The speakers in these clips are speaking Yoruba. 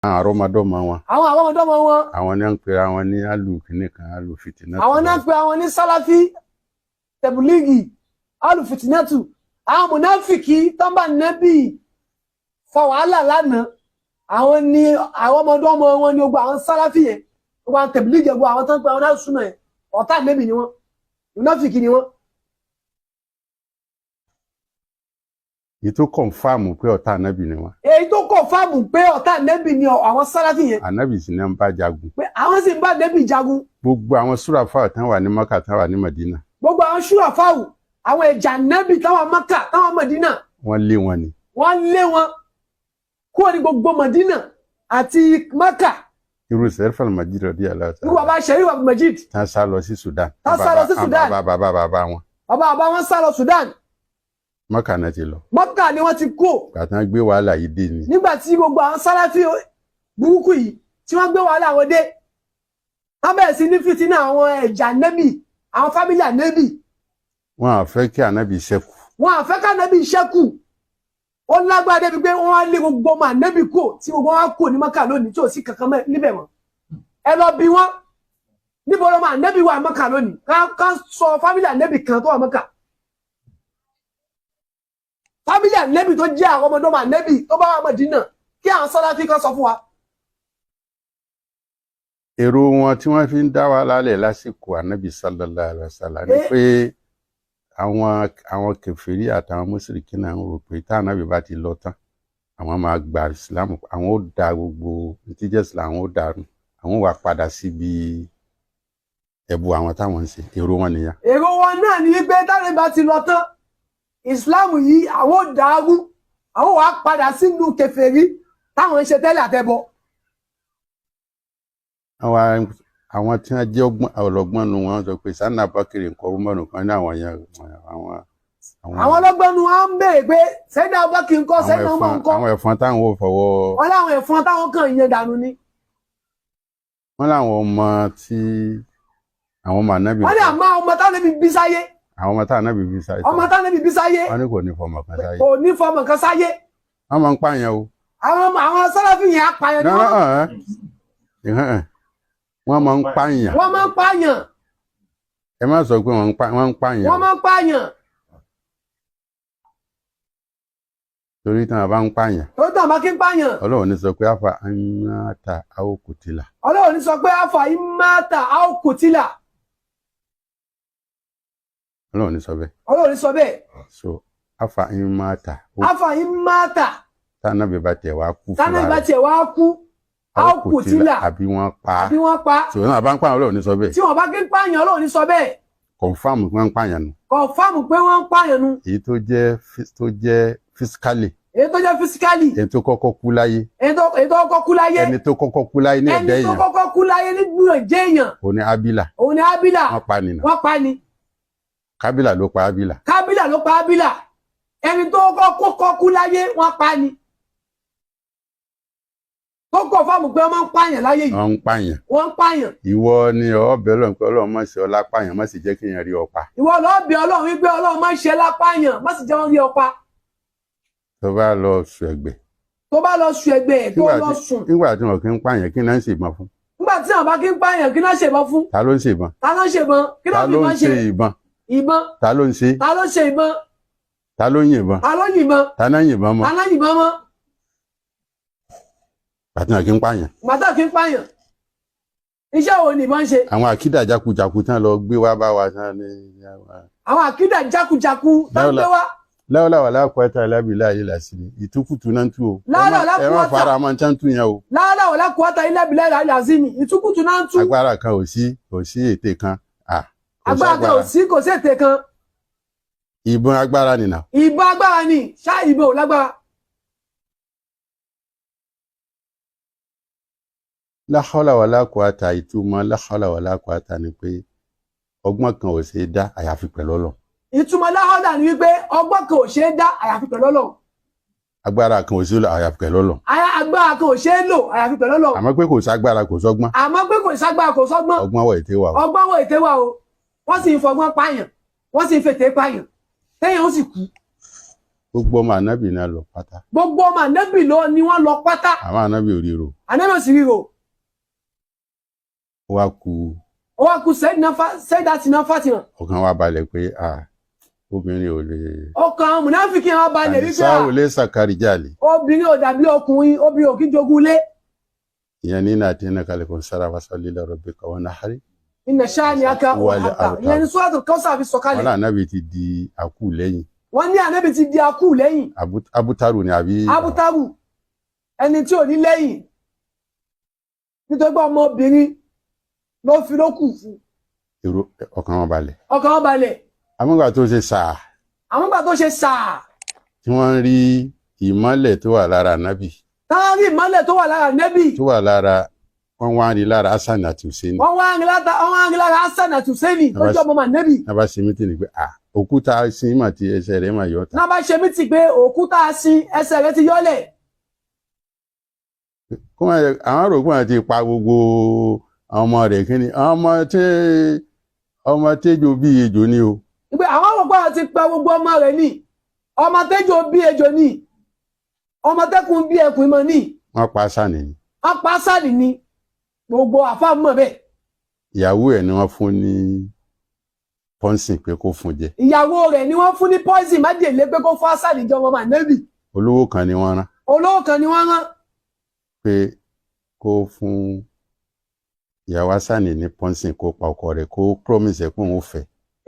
àrọ́mọdọ́mọ wọn. àwọn àrọ́mọdọ́mọ wọn. àwọn ni wọ́n ń pe àwọn ní alùkìnní kan alùfìtínà. àwọn náà pe àwọn ní sálàfí tẹ̀bùlígì alùfìtínàtù àwọn mùnáfìkì tọ́mbà nẹ́bì fa wàhálà lánàá àwọn ní àrọ́mọdọ́mọ wọn ní gbogbo àwọn sálàfí yẹn gbogbo àwọn tẹ̀bùlígì gbogbo àwọn tó ń pe àwọn náà súnmọ́ yẹn ọ̀tá nẹ́bì ni wọ́n mùnáfìkì ni wọ́n. èyí tó kọ̀nfàmù pé ọ̀tá ànábì ni wọ́n. èyí tó kọ̀nfàmù pé ọ̀tá ànábì ni àwọn sálàfí yẹn. ànábì sì ní ń bá jagun. pé àwọn sì ń bá ànábì jagun. gbogbo àwọn súràfáà tán wà ní Mákà tán wà ní Mádínà. gbogbo àwọn súràfáà àwọn ẹ̀jà ànábì táwọn Mákà táwọn Mádínà. wọ́n lé wọn ni. wọ́n lé wọn kúrò ní gbogbo Mádínà àti Mákà. irú Sẹ́rífù Al-Majid rọ̀dí aláwọ̀. irú bàbá Sẹ́rífù Al-Majid. tán sá lọ sí Sudan. tán sá lọ sí Sudan. bàbá wọn. bàbá wọn sá lọ Sudan. Mákà náà ti lọ. Mákà ni wọ́n ti kó. gbàtàn gbé wàhálà yìí dé ni. nígbà tí gbogbo àwọn sálàfí burúkú yìí tí wọ́n gbé wàhálà wọn dé wọ́n bẹ̀rẹ̀ sí ní fìtínà àwọn ẹ̀jà ànábì àwọn fámílì ànábì. wọn à fẹ́ kí ànábì ṣẹ́kù. wọn à fẹ́ kí ànábì ṣẹ́kù. ó lágbára débi pé wọ́n á lé gbogbo ọmọ ànábì kó tí gbogbo wọn á kó ní Mákà lónìí tí ò sí kankan níbẹ̀ mọ́. ẹ lọ bí wọn níbo lọmọ ànábì wà Mákà lónìí ká sọ fámílì ànábì kan tó wà Mákà. fámílì ànẹ́bì tó jẹ́ àwọn ọmọdọ́mọ ànẹ́bì tó bá wà Mádínà kí àwọn sálàfí kan sọ fún wa. èrò wọn tí wọ́n fi ń dá wa lálẹ̀ lásìkò ànábì sallallahu alaihi wasallam ni pé àwọn kèfèrí àtàwọn mùsùlùmí náà ń rò pé tá ànábì bá ti lọ tán àwọn máa gba ìsìlámù àwọn ó da gbogbo ìtìjẹ́ ìsìlámù àwọn ó dànù àwọn wà padà síbi ẹ̀bù àwọn táwọn ń ṣe èrò wọn nìyẹn. èrò wọn náà ni wípé táwọn bá ti lọ tán ìsìláàmù yìí àwọn ò dàrú àwọn wàá padà sínú kèfèrí táwọn ń ṣe tẹ́lẹ̀ àtẹ̀bọ. àwọn tí wọ́n jẹ́ ọlọ́gbọ́n nu wọn sọ pé sanna bakiri nǹkan ọmọnù kan ní àwọn yẹn àwọn ọlọ́gbọ́n nu wọn ń béèrè pé sẹ́dá bakiri nǹkan sẹ́dá ọmọ nǹkan. àwọn ẹ̀fọn táwọn ò fọwọ́. wọ́n láwọn ẹ̀fọn táwọn kàn yẹn dànù ni. wọ́n láwọn ọmọ tí àwọn ọmọ ànábì. wọ́n ní àmọ́ ọmọ táwọn ẹbí bí sáyé. àwọn ọmọ táwọn ànábì bí sáyé. ọmọ táwọn ẹbí bí sáyé. wọ́n ní kò ní fọmọ kan sáyé. kò ní fọmọ kan sáyé. wọ́n máa ń pààyàn o. àwọn sálàfí yẹn apààyàn ni wọ́n. wọ́n máa ń pààyàn. wọ́n máa ń pààyàn. ẹ má sọ pé wọ́n ń pààyàn. wọ́n máa ń pààyàn. torí tí wọ́n bá ń pààyàn. torí tí wọ́n bá kí ń pààyàn. Ọlọ́run ní sọ pé afa imata aw kutila. Ọlọ́run ní sọ pé afa imata aw kutila. Ọlọ́run ní sọ bẹ́ẹ̀. Ọlọ́run ní sọ bẹ́ẹ̀. so afa imata. afa imata. tànàbí bá tiẹ̀ wá kú. tànàbí bá tiẹ̀ wá kú. aw kutila. àbí wọ́n pa. àbí wọ́n pa. so náà bá ń pààyàn Ọlọ́run ní sọ bẹ́ẹ̀. tí wọ́n bá kí ń pààyàn Ọlọ́run ní sọ bẹ́ẹ̀. kọ̀nfàmù pé wọ́n ń pààyàn nù. kọ̀nfàmù pé wọ́n ń pààyàn nù. èyí tó jẹ́ fisikali. èyí tó jẹ́ fisikali. ẹni tó kọ́kọ́ kú láyé. ẹni tó kọ́kọ́ kú láyé. ẹni tó kọ́kọ́ kú láyé ní ẹ̀dẹ́ èèyàn. ẹni tó kọ́kọ́ kú láyé ní ẹ̀dẹ́ èèyàn. òun ni Abila. òun ni Abila. wọ́n pa ni. wọ́n pa ni. Kábílà ló pa Abila. Kábílà ló pa Abila. ẹni tó kọ́kọ́ kú láyé wọ́n pa ni. tó kọ̀ fáàmù pé wọ́n máa ń pààyàn láyé yìí. wọ́n ń pààyàn. wọ́n ń pààyàn. ìwọ ni ọbẹ̀ Ọlọ́run pé Ọlọ́run má ṣe ọlá pààyàn má sì jẹ́ kí èèyàn rí ọ pa. ìwọ lọ́ọ̀bẹ̀ Ọlọ́run wípé Ọlọ́run má ṣe lápààyàn má sì jẹ́ wọ́n rí ọ pa. tó bá lọ sùn ẹ̀gbẹ́. tó bá lọ sùn ẹ̀gbẹ́ ẹ̀ tó lọ sùn. nígbà tí wọn kì í pààyàn kí náà ń ṣèbọn fún. nígbà tí wọn bá kí ń pààyàn kí náà ṣèbọn fún. ta ló ń ṣèbọn. ta ló ń ṣèbọn kí náà fi máa ṣe. ta ló ń ṣe ìbọn. ìbọn. ta ló ń ṣe. ta ló ń ṣe ìbọn. ta ló ń yìnbọn. ta ló ń yìnbọn. ta náà yìnbọn mọ́. ta náà yìnbọn mọ́. bàtí wọn kì í pààyàn. bàtà kì í pààyàn. iṣẹ́ wo ni ìbọn ń ṣe. àwọn àkídà jákujàku tán lọ gbé wá bá wa tán ní. àwọn àkídà jákujàku tán gbé wá. láwọlá wà láàkúwátà lábìlá ayé làsìrì ìtukùtù náà ń tú o. láwọlá wà láàkúwátà ẹ má fara mọ́ tán tú yẹn o. láwọlá wà láàkúwátà lábìlá ayé làsìrì ìtukùtù náà ń tú. agbára kan ò sí ète kan. agbára kan ò sí ète kan. ìbọn agbára nìyà. ìbọn agbára ni ṣá ìbọn ò lágbára. láhọ́lá wà láàkúwátà ìtumọ̀ láhọ́lá wà láàkúwátà ni pé ọgbọ́n kan ò ṣeé dá àyàfi pẹ̀lú Ọlọ́run. ìtumọ̀ láhọ́lá ni wípé ọgbọ́n kan ò ṣeé dá àyàfi pẹ̀lú Ọlọ́run. agbára kan ò ṣeé lò àyàfi pẹ̀lú Ọlọ́run. agbára kan ò ṣeé lò àyàfi pẹ̀lú Ọlọ́run. àmọ́ pé kò ságbára kò sọ́gbọ́n. àmọ́ pé kò ságbára kò sọ́gbọ́n. ọgbọ́n wọ ète wà o. ọgbọ́n wọ ète wà o. wọ́n sì ń fọgbọ́n pààyàn wọ́n sì ń fètè pààyàn téèyàn ó sì kú. gbogbo ọmọ ànábì náà lọ pátá gbogbo ọmọ ànábì ló ni wọ́n lọ pátá àwọn ànábì ò ríro ànábì ò sì ríro ó wá ku ó wá kù Sayyidatina Fatima ọkàn wa balẹ̀ pé obìnrin ò lè ọkàn mùnáfíkì wọn balẹ̀ wípé sáwò lè sàkárì jáde obìnrin ò dàbí ọkùnrin obìnrin ò kí jogún lé ìyẹn ní nàdí náà kalẹ̀ kò sára wa sọ lílẹ̀ rọ̀ bí kàwọn náà hárí inna shani'aka huwa al-abtar ìyẹn ní Suratul Kawthar fi wọn sọ̀kalẹ̀ lànàbì ti di àkú lẹ́yìn wọ́n ní ànábì ti di akú lẹ́yìn abútárù ni àbí abútárù ẹni tí ò ní lẹ́yìn nítorí pé ọmọbìnrin ló fi lókù fún èrò ọkàn wọn balẹ̀ ọkàn wọn balẹ̀ amúgbà tó ṣe sàá àwọn gbà tó ṣe sàá tí wọ́n ń rí ìmọ́lẹ̀ tó wà lára nábì táwọn rí ìmọ́lẹ̀ tó wà lára nẹ́bì tó wà lára wọ́n wá ń rí lára Hasan àti Hussein wọ́n wá ń rí lára Hasan àti Hussein tó jọ ọmọ nẹ́bì náà bá ṣe mítìnì pé òkúta sin mà ti ẹsẹ̀ rẹ̀ mà yọ ta náà bá ṣe mí ti pé òkúta sin ẹsẹ̀ rẹ̀ ti yọ́lẹ̀ kó máa yẹ àwọn rògbò àti pa gbogbo àwọn ọmọ rẹ̀ kí ni àwọn ọmọ tẹ́jọ bí ejò ni o ìpè àwọn rògbò àti pa gbogbo ọmọ rẹ̀ ní ọmọ tẹ́jọ bí ejò ní ọmọ tẹ́kùn bí ẹkùn mọ́ ní wọ́n pa Hasan ni wọ́n pa Hasan ní gbogbo àfáàmọ́ bẹ́ẹ̀ ìyàwó ẹ̀ ni wọ́n fún ní pọ́ńsìn pé kó fún jẹ ìyàwó rẹ̀ ni wọ́n fún ní poison májèlé pé kó fún Hasan jẹ ọmọ nẹ́bì olówó kan ni wọ́n rán olówó kan ni wọ́n rán pé kó fún ìyàwó Hasan ní pọ́ńsìn kó pa ọkọ rẹ̀ kó promise ẹ̀ pé òun fẹ́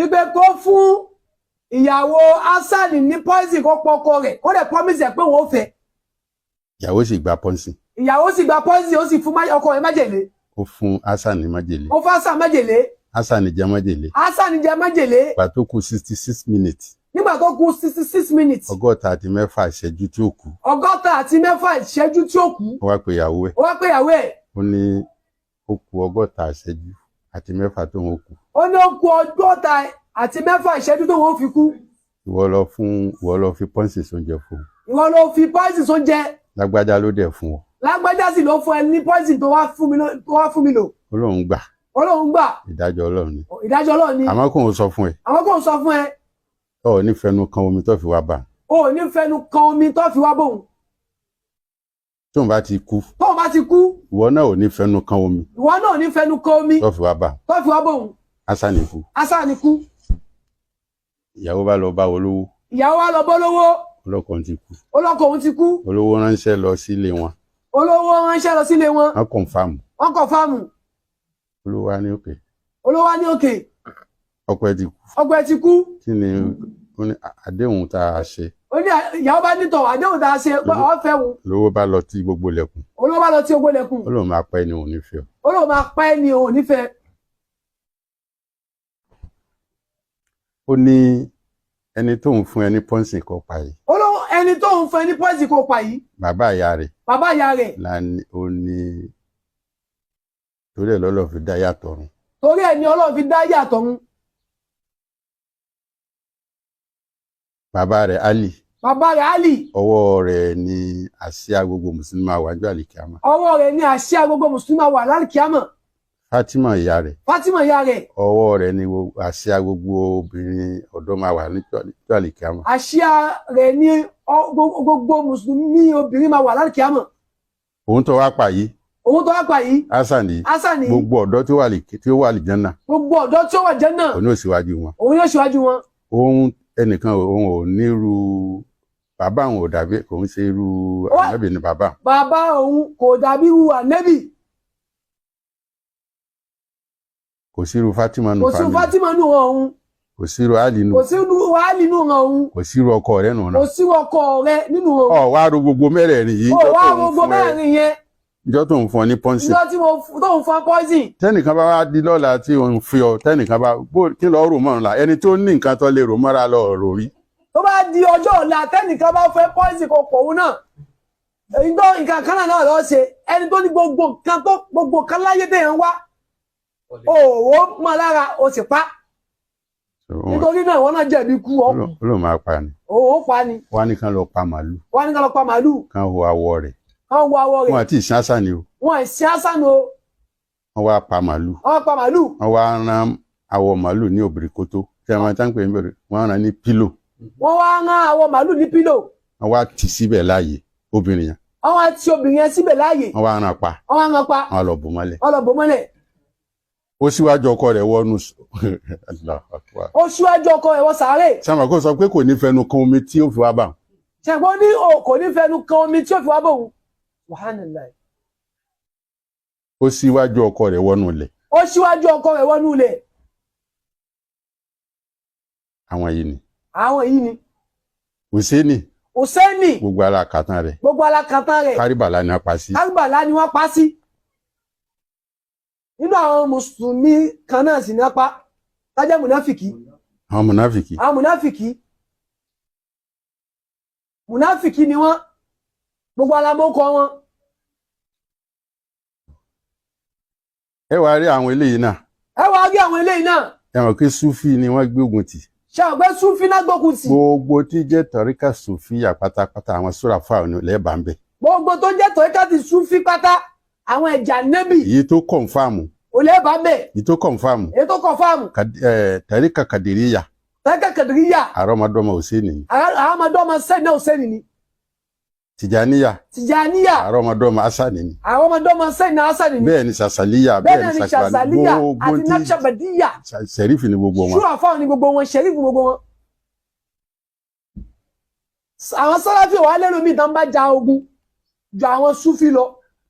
ìpè kó fún ìyàwó Hasan ní poison kó pọkọ rẹ̀ kó dẹ̀ promise ẹ̀ pé òun fẹ́ ìyàwó sì gba pọ́ńsìn ìyàwó sì gba poison ó sì fún ọkọ rẹ̀ májèlé ó fún Hasan ní májèlé ó fún Hasan májèlé Hasan jẹ májèlé Hasan jẹ májèlé ìgbà tó kù 66 minutes nígbà tó kù 66 minutes 60 ìṣẹ́jú tí ó kù 60 ìṣẹ́jú tí ó kù ó wá pe ìyàwó ẹ̀ ó wá pé ìyàwó ẹ̀ ó ní ó kù 60 tó ń kù ó ní ó kù 60 ìṣẹ́jú tó wọ́n fi kú ìwọ lọ fi pọ́ǹsì sóúnjẹ fún un ìwọ ló fi poison sóúnjẹ lágbájá ló dẹ̀ fún ọ lágbájá sì ló fún ẹ ní poison tó wá fún mi lò Ọlọ́run gbà Ọlọ́run gbà ìdájọ́ Ọlọ́run ni ìdájọ́ Ọlọ́run ni àmọ́ kò ń sọ fún ẹ àwọn kò sọ fún ẹ ọ ní fẹnu kan omi tó fi wá bá o ní fẹnu kan omi tó fi wá bòun tóun bá ti kú tóun bá ti kú ìwọ náà ò ní fẹnu kan omi ìwọ náà ò ní fẹnu kan omi tó fi wá bá tó fi wá bòun Hasan kú Hasan kú ìyàwó bá lọ bá olówó ìyàwó wa lọ bọ́ lówó ọlọ́kọ ti kú ọlọ́kọ òun ti kú olówó ránṣẹ́ lọ sílé wọn olówó ránṣẹ́ lọ sílé wọn wọ́n kọ̀ǹfàmù wọ́n kọ̀fàmù olówó á ní òkè olówó á ní òkè ọkọ ẹ ti kú ọkọ ẹ ti kú kí ni ó ní àdéhùn tá a ṣe ó ní ìyàwó bá nítọ̀ àdéhùn tá a ṣe pé ọ fẹ́ wọn olówó bá lọ tí gbogbo lẹ̀kùn olówó bá lọ tí ogbó lẹ̀kùn ó lóun máa pẹ́ ni òun nífẹ̀ẹ́ olówó máa pẹ́ ni òun nífẹ̀ẹ́ ó ní ẹni tóun fún ẹ ní pọ́ǹsì kan pa yìí olówó ẹni tó ń fẹ́ ní poison kó pa yìí bàbá ìyá rẹ̀ bàbá ìyá rẹ̀ ó ní torí ẹ̀ lọ́lọ́ fi dá yàtọ̀ run torí ẹ̀ ni Ọlọ́run fi dá yàtọ̀ run bàbá rẹ̀ Ali bàbá rẹ̀ Ali ọwọ́ rẹ̀ ni àsíá gbogbo mùsùlùmí máa wà ní àlìkíámà ọwọ́ rẹ̀ ni àsíá gbogbo mùsùlùmí wà lálìkíámà Fatima ìyá rẹ̀ Fatima ìyá rẹ̀ ọwọ́ rẹ̀ ni àsíá gbogbo obìnrin ọ̀dọ́ máa wà ní àlìkíámà àsíá rẹ̀ ni gbogbo mùsùlùmí obìnrin máa wà lálìkíámà òun tó wá pa yìí òun tó wá pa yìí Hasan yìí gbogbo ọ̀dọ́ tí ó wà àlìjánà gbogbo ọ̀dọ́ tí ó wà jẹ́nà òun yóò síwájú wọn òun yóò síwájú wọn òun ẹnìkan òun ò nírú bàbá òun ò dàbí kò ń ṣe irú ànábì ni bàbá òun kò dàbí irú ànábì kò sí irú Fatima nù kò sí Fatima nù òun kò sí irú Ali nù kò sí irú Ali nù òun kò sí irú ọkọ rẹ̀ nù náà kò sí ọkọ rẹ̀ nínú òun ọ wá ro gbogbo mẹ́rẹ̀ẹ̀rin yìí wá gbogbo mẹ́rẹ̀ẹ̀rin yẹn ìjọ tó ń fún ọ ní pọ́ńsì ìjọ tí tó ń fún poison tẹ́nìkan bá wá di lọ́la tí òun fi ọ tẹ́nìkan bá kí lọ́ọ́ rò mọ́ ọ̀la ẹni tó ní nǹkan tó lè rò mọ́ra lọ rò rí tó bá di ọjọ́ ọ̀la tẹ́nìkan bá fẹ́ poison kò pọ̀ òun náà èyí tó nǹkan kan náà lọ́ọ́ ṣe ẹni tó ní gbogbo kan láyé téèyàn wá òwò mọ́ lára ó sì pa nítorí náà wọ́n náà jẹ̀bi kú ọ ló máa pa ni òwò pa ni wọ́n á ní kán lọ pa màálù kán wo awọ rẹ̀ wọ́n àti ìsìn àṣà ni o wọ́n ìsìn àṣà ni o wọ́n wá pa màálù wọ́n wá rán awọ màálù ní òbìrìkótó tí a máa tán pé wọ́n rán ní pílò wọ́n wá rán àwọn màálù ní pílò wọ́n wá tì síbẹ̀ láàyè obìnrin yẹn wọ́n wá ti obìnrin yẹn síbẹ̀ láàyè wọ́n wá rán pa wọ́n wá rán pa wọ́n lọ bò mọ́lẹ̀ wọ́n lọ bò mọ́lẹ̀ ó síwájú ọkọ rẹ̀ wọnú Allahu Akbar. ó ṣíwájú ọkọ ẹ̀ wọ sàárè sàmà kó sọ pé kò ní fẹnu kan omi tí ó fi wá bà wọn. ṣẹ̀gbọ́n ní kò ní fẹnu kan omi tí ó fi wá bò wọ́n wàhánàlá ó síwájú ọkọ rẹ̀ wọnú ilẹ̀. ó ṣíwájú ọkọ ẹ̀ wọnú ilẹ̀ àwọn yìí ni àwọn yìí ni Hùsẹ́nì Hùsẹ́nì gbogbo ara kàtàn rẹ̀ gbogbo alákatán rẹ̀ Kárìbàlà ni a pa sí. Kárìbàlà ni wọ́n pa sí nínú àwọn mùsùlùmí kan náà sì ní apá tájẹ́ mùnáfìkì àwọn mùnáfìkì àwọn mùnáfìkì ni wọ́n gbogbo alamọ́kọ wọn ẹ wá rí àwọn eléyìí náà ẹ wá rí àwọn eléyìí náà ẹ mọ̀ pé Súfì ni wọ́n gbógun tì. ṣàgbẹ́ Súfì náà gbógun tì gbogbo tí jẹ́ tọ̀ríkà Súfìyà pátápátá àwọn sóra fáwọn lẹ́ẹ̀bà ń bẹ̀. gbogbo tó jẹ́ tọ́ríkàtì Súfì pátá àwọn ẹ̀jà nẹ́bì èyí tó kọ̀nfàmù olẹ́bàá bẹ̀ èyí tó kọ̀nfàmù èyí tó kọ̀ fáàmù tọ̀ríkà Kàdìríyà tọ́ríkà Kàdìríyà àrọ́mọdọ́mọ Hùsẹ́nì ni. àrọ́mọdọ́mọ sẹ́ni náà Hùsẹ́nì ni Tìjàníyà Tìjàníyà àrọ́mọdọ́mọ Hasani ni. àrọ́mọdọ́mọ sẹ́ni náà Hasani ni bẹ́ẹ̀ ni Sàsàlíyà bẹ́ẹ̀ ni Ṣàṣàlíyà àti Nàkṣàbàdíyà Ṣẹ̀rífì ni gbogbo wọn. ṣúra fáwọn ni gbogbo wọn Ṣẹ̀rífù gbogbo wọn. àwọn Sàláfì wà lẹ́nu mi tán bá ja ogun ju àwọn Súfì lọ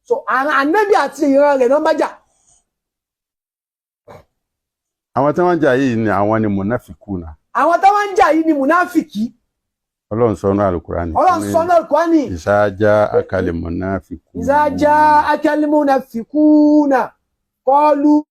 so àwọn Ànábì àti ìran rẹ̀ náà bá jà. àwọn tí wọ́n jà yìí ni àwọn ni mùnáfìkúnà. àwọn táwọn ń jà yìí ni mùnáfìkì. Ọlọ́run sọ ní Al-Qur'ani. Ọlọ́run sọ ní Al-Qur'ani. ìsáájá akálẹ̀ mùnáfìkúnà. ìsáájá akálẹ̀ mùnáfìkúnà kọlu